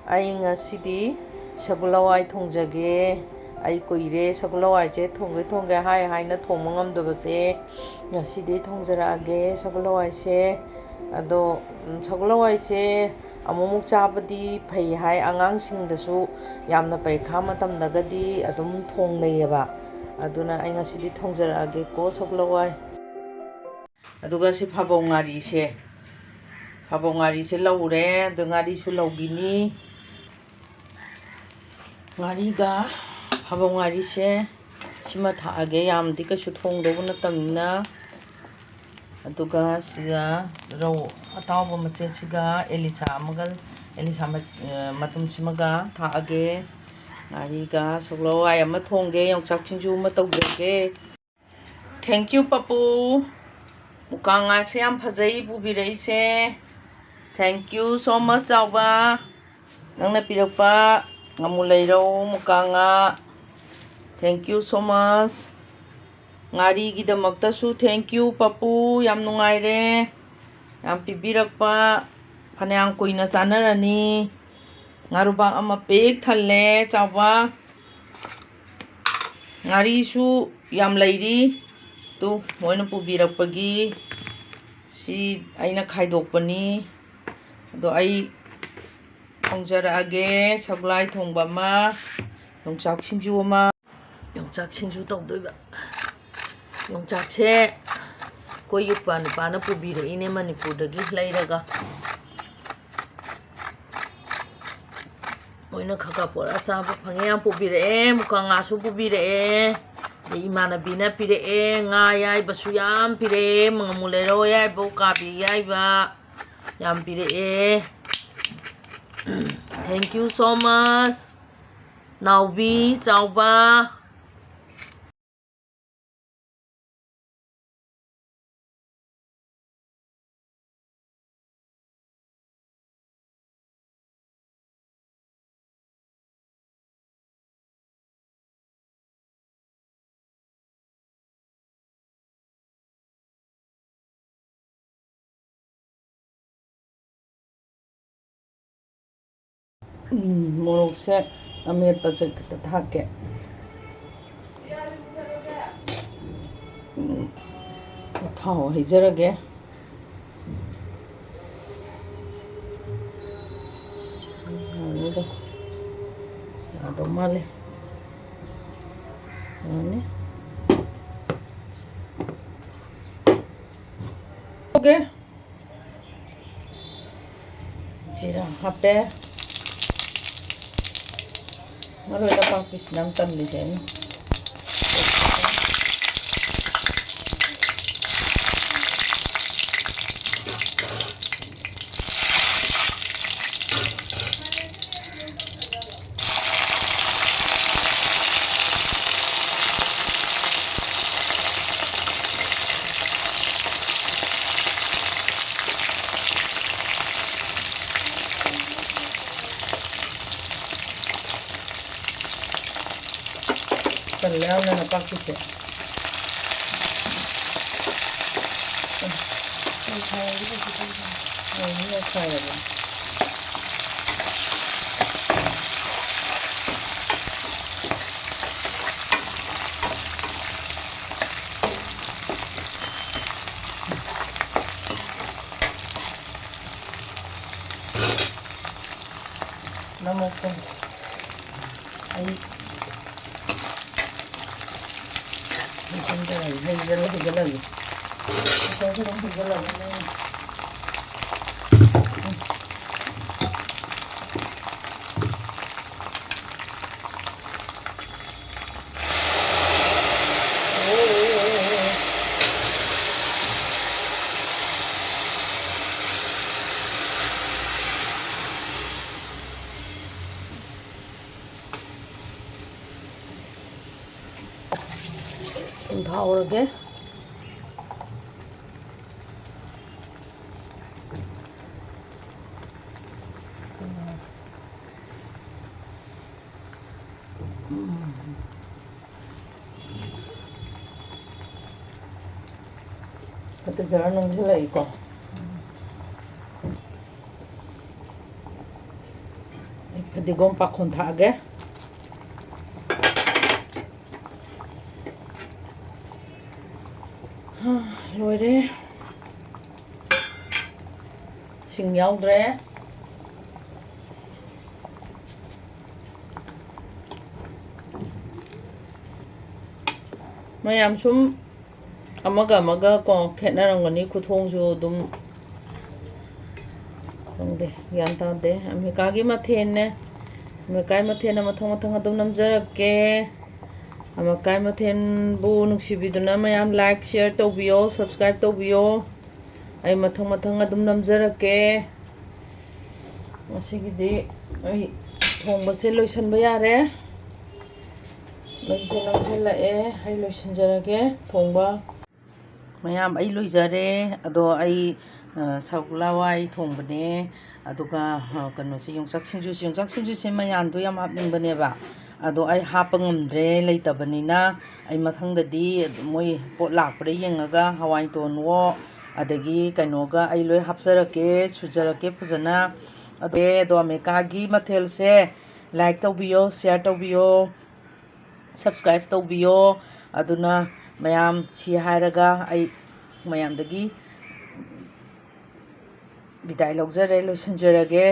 ꯑꯩ ꯉꯁꯤꯗꯤ ꯁꯒꯣꯜꯍꯋꯥꯏ ꯊꯣꯡꯖꯒꯦ. ꯑꯩ ꯀꯨꯏꯔꯦ ꯁꯒꯣꯜꯍꯋꯥꯏꯁꯦ ꯊꯣꯡꯒꯦ ꯍꯥꯏꯅ ꯊꯣꯡꯕ ꯉꯝꯗꯕꯁꯦ. ꯉꯁꯤꯗꯤ ꯊꯣꯡꯖꯔꯛꯑꯒꯦ ꯁꯒꯣꯜꯍꯋꯥꯏꯁꯦ. ꯑꯗꯣ ꯁꯒꯣꯜꯍꯋꯥꯏꯁꯦ ꯑꯃꯨꯛ ꯆꯥꯕꯗꯤ ꯐꯩ ꯍꯥꯏ, ꯑꯉꯥꯡꯁꯤꯡꯗꯁꯨ ꯌꯥꯝꯅ ꯄꯔꯤꯈꯥ ꯃꯇꯝꯗꯒꯗꯤ ꯑꯗꯨꯝ ꯊꯣꯡꯅꯩꯌꯦꯕ. ꯑꯗꯨꯅ ꯑꯩ ꯉꯁꯤꯗꯤ ꯊꯣꯡꯖꯔꯛꯑꯒꯦꯀꯣ ꯁꯒꯣꯜꯍꯋꯥꯏ. ꯑꯗꯨꯒ ꯁꯤ ꯐꯥꯕꯧ ꯉꯥꯔꯤꯁꯦ ꯂꯧꯔꯦ. ꯑꯗꯣ ꯉꯥꯔꯤꯁꯨ ꯂꯧꯕꯤꯅꯤ. ꯉꯥꯔꯤꯒ ꯐꯥꯕꯧ ꯉꯥꯔꯤꯁꯦ ꯁꯤꯃ ꯊꯥꯛꯑꯒꯦ, ꯌꯥꯝꯗꯤ ꯀꯩꯁꯨ ꯊꯣꯡꯗꯧꯕ ꯅꯠꯇꯕꯅꯤꯅ. ꯑꯗꯨꯒ ꯁꯤꯒ ꯔꯧ ꯑꯇꯥꯎꯕ ꯃꯆꯦꯠꯁꯤꯒ ꯑꯦꯂꯤꯁꯥ ꯃꯇꯨꯝꯁꯤꯃꯒ ꯊꯥꯛꯑꯒꯦ. ꯉꯥꯔꯤꯒ ꯁꯒꯣꯜꯍꯋꯥꯏ ꯑꯃ ꯊꯣꯡꯒꯦ, ꯌꯣꯡꯆꯥꯛ ꯁꯤꯡꯖꯨ ꯑꯃ ꯇꯧꯖꯒꯦ. ꯊꯦꯡꯛ ꯌꯨ ꯄꯄꯨ. ꯃꯨꯀꯥ ꯉꯥꯁꯦ ꯌꯥꯝ ꯐꯖꯩ ꯄꯨꯕꯤꯔꯛꯏꯁꯦ. ꯊꯦꯡꯛ ꯌꯨ ꯁꯣ ꯃꯆ ꯆꯥꯎꯕ. ꯅꯪꯅ ꯄꯤꯔꯛꯄ ꯉꯥꯃꯨ ꯂꯩꯔꯧ ꯃꯨꯀꯥ ꯉꯥ. Thank you so much. ꯉꯥꯔꯤꯒꯤꯗꯃꯛꯇꯁꯨ ꯊꯦꯡꯛ ꯌꯨ ꯄꯄꯨ. ꯌꯥꯝ ꯅꯨꯡꯉꯥꯏꯔꯦ, ꯌꯥꯝ ꯄꯤꯕꯤꯔꯛꯄ. ꯐꯅꯌꯥꯝ ꯀꯨꯏꯅ ꯆꯥꯅꯔꯅꯤ. ꯉꯥꯔꯨꯕꯥꯛ ꯑꯃ ꯄꯤꯛ ꯊꯜꯂꯦ ꯆꯥꯎꯕ. ꯉꯥꯔꯤꯁꯨ ꯌꯥꯝ ꯂꯩꯔꯤ. ꯇꯨ ꯃꯣꯏꯅ ꯄꯨꯕꯤꯔꯛꯄꯒꯤ ꯁꯤ ꯑꯩꯅ ꯈꯥꯏꯗꯣꯛꯄꯅꯤ. ꯑꯗꯣ ꯑꯩ ꯊꯣꯡꯖꯔꯛꯑꯒꯦ. ꯁꯒꯣꯜꯍꯋꯥꯏ ꯊꯣꯡꯕ ꯑꯃ, ꯌꯣꯡꯆꯥꯛ ꯁꯤꯡꯖꯨ ꯑꯃ. ꯌꯣꯡꯆꯥꯛ ꯁꯤꯡꯖꯨ ꯇꯧꯗꯣꯏꯕ. ꯌꯣꯡꯆꯥꯛꯁꯦ ꯑꯩꯈꯣꯏ ꯅꯨꯄꯥꯅ ꯄꯨꯕꯤꯔꯛꯏꯅꯦ ꯃꯅꯤꯄꯨꯔꯗꯒꯤ ꯂꯩꯔꯒ. ꯃꯣꯏꯅ ꯈꯔ ꯄꯣꯔꯛꯑ ꯆꯥꯕ ꯐꯪꯉꯦ. ꯌꯥꯝ ꯄꯨꯕꯤꯔꯛꯑꯦ. ꯃꯨꯀꯥ ꯉꯥꯁꯨ ꯄꯨꯕꯤꯔꯛꯑꯦ. ꯑꯗꯩ ꯏꯃꯥꯟꯅꯕꯤꯅ ꯄꯤꯔꯛꯑꯦ. ꯉꯥ ꯑꯌꯥꯏꯕꯁꯨ ꯌꯥꯝ ꯄꯤꯔꯛꯑꯦ. ꯉꯥꯃꯨ ꯂꯩꯔꯧ ꯑꯌꯥꯏꯕ, ꯎꯀꯥꯕꯤ ꯑꯌꯥꯏꯕ ꯌꯥꯝ ꯄꯤꯔꯛꯑꯦ. ꯊꯦꯡꯛ ꯌꯨ ꯁꯣ ꯃꯆ ꯅꯥꯎꯕꯤ ꯆꯥꯎꯕ. ꯃꯣꯔꯣꯛꯁꯦ ꯑꯃꯦꯠꯄꯁꯦ ꯈꯤꯇ ꯊꯥꯛꯀꯦ. ꯊꯥꯎ ꯍꯩꯖꯔꯒꯦ. ꯌꯥꯗꯧ ꯃꯥꯜꯂꯦ. ꯌꯥꯅꯤ. 오케이. 지랑 합대. 마루에다 빡피스 남땀리세요. Leona na pakise. Namoko. Ay. Higala. 좀 타오르게. 그때 저런 실려 있고 ꯐꯗꯤꯒꯣꯝ ꯄꯥꯈꯣꯟ ꯊꯥꯛꯑꯒꯦ ꯂꯣꯏꯔꯦ ꯁꯤꯡ ꯌꯥꯎꯗ꯭ꯔꯦ ꯃꯌꯥꯝ ꯁꯨꯝ ꯑꯃꯒ ꯀꯣ ꯈꯦꯠꯅꯔꯝꯒꯅꯤ ꯈꯨꯊꯣꯡꯁꯨ ꯑꯗꯨꯝ ꯈꯪꯗꯦ ꯒ꯭ꯌꯥꯟ ꯇꯥꯗꯦ ꯑꯃꯦꯔꯤꯀꯥꯒꯤ ꯃꯊꯦꯜꯅꯦ ꯑꯃꯦꯔꯤꯀꯥꯒꯤ ꯃꯊꯦꯜꯅ ꯃꯊꯪ ꯑꯗꯨꯝ ꯅꯝꯖꯔꯛꯀꯦ ꯑꯃꯦꯔꯤꯀꯥꯒꯤ ꯃꯊꯦꯜꯕꯨ ꯅꯨꯡꯁꯤꯕꯤꯗꯨꯅ ꯃꯌꯥꯝ ꯂꯥꯏꯛ ꯁꯤꯌꯔ ꯇꯧꯕꯤꯌꯣ ꯁꯕꯁꯀ꯭ꯔꯥꯏꯕ ꯇꯧꯕꯤꯌꯣ ꯑꯩ ꯃꯊꯪ ꯑꯗꯨꯝ ꯅꯝꯖꯔꯛꯀꯦ ꯉꯁꯤꯒꯤꯗꯤ ꯑꯩ ꯊꯣꯡꯕꯁꯦ ꯂꯣꯏꯁꯟꯕ ꯌꯥꯔꯦ ꯃꯩꯁꯦ ꯅꯪꯁꯤꯜꯂꯛꯑꯦ ꯑꯩ ꯂꯣꯏꯁꯤꯟꯖꯔꯒꯦ ꯊꯣꯡꯕ ꯃꯌꯥꯝ ꯑꯩ ꯂꯣꯏꯖꯔꯦ ꯑꯗꯣ ꯑꯩ ꯁꯒꯣꯜꯍꯋꯥꯏ ꯊꯣꯡꯕꯅꯦ ꯑꯗꯨꯒ ꯀꯩꯅꯣꯁꯦ ꯌꯣꯡꯆꯥꯛ ꯁꯤꯡꯖꯨꯁꯦ ꯃꯌꯥꯟꯗꯣ ꯌꯥꯝ ꯍꯥꯞꯅꯤꯡꯕꯅꯦꯕ ꯑꯗꯣ ꯑꯩ ꯍꯥꯞꯄ ꯉꯝꯗ꯭ꯔꯦ ꯂꯩꯇꯕꯅꯤꯅ ꯑꯩ ꯃꯊꯪꯗꯗꯤ ꯃꯣꯏ ꯄꯣꯠ ꯂꯥꯛꯄꯗ ꯌꯦꯡꯉꯒ ꯍꯋꯥꯏꯇꯣꯟꯋꯣ ꯑꯗꯒꯤ ꯀꯩꯅꯣꯒ ꯑꯩ ꯂꯣꯏ ꯍꯥꯞꯆꯔꯛꯀꯦ ꯁꯨꯖꯔꯛꯀꯦ ꯐꯖꯅ ꯑꯗꯣ ꯑꯃꯦꯔꯤꯀꯥꯒꯤ ꯃꯊꯦꯜꯁꯦ ꯂꯥꯏꯛ ꯇꯧꯕꯤꯌꯣ ꯁꯤꯌꯔ ꯇꯧꯕꯤꯌꯣ ꯁꯕꯁꯀ꯭ꯔꯥꯏꯕ ꯇꯧꯕꯤꯌꯣ ꯑꯗꯨꯅ ꯃꯌꯥꯝ ꯁꯤ ꯍꯥꯏꯔꯒ ꯑꯩ ꯃꯌꯥꯝꯗꯒꯤ ꯕꯤꯗꯥꯏ ꯂꯧꯖꯔꯦ ꯂꯣꯏꯁꯤꯟꯖꯔꯒꯦ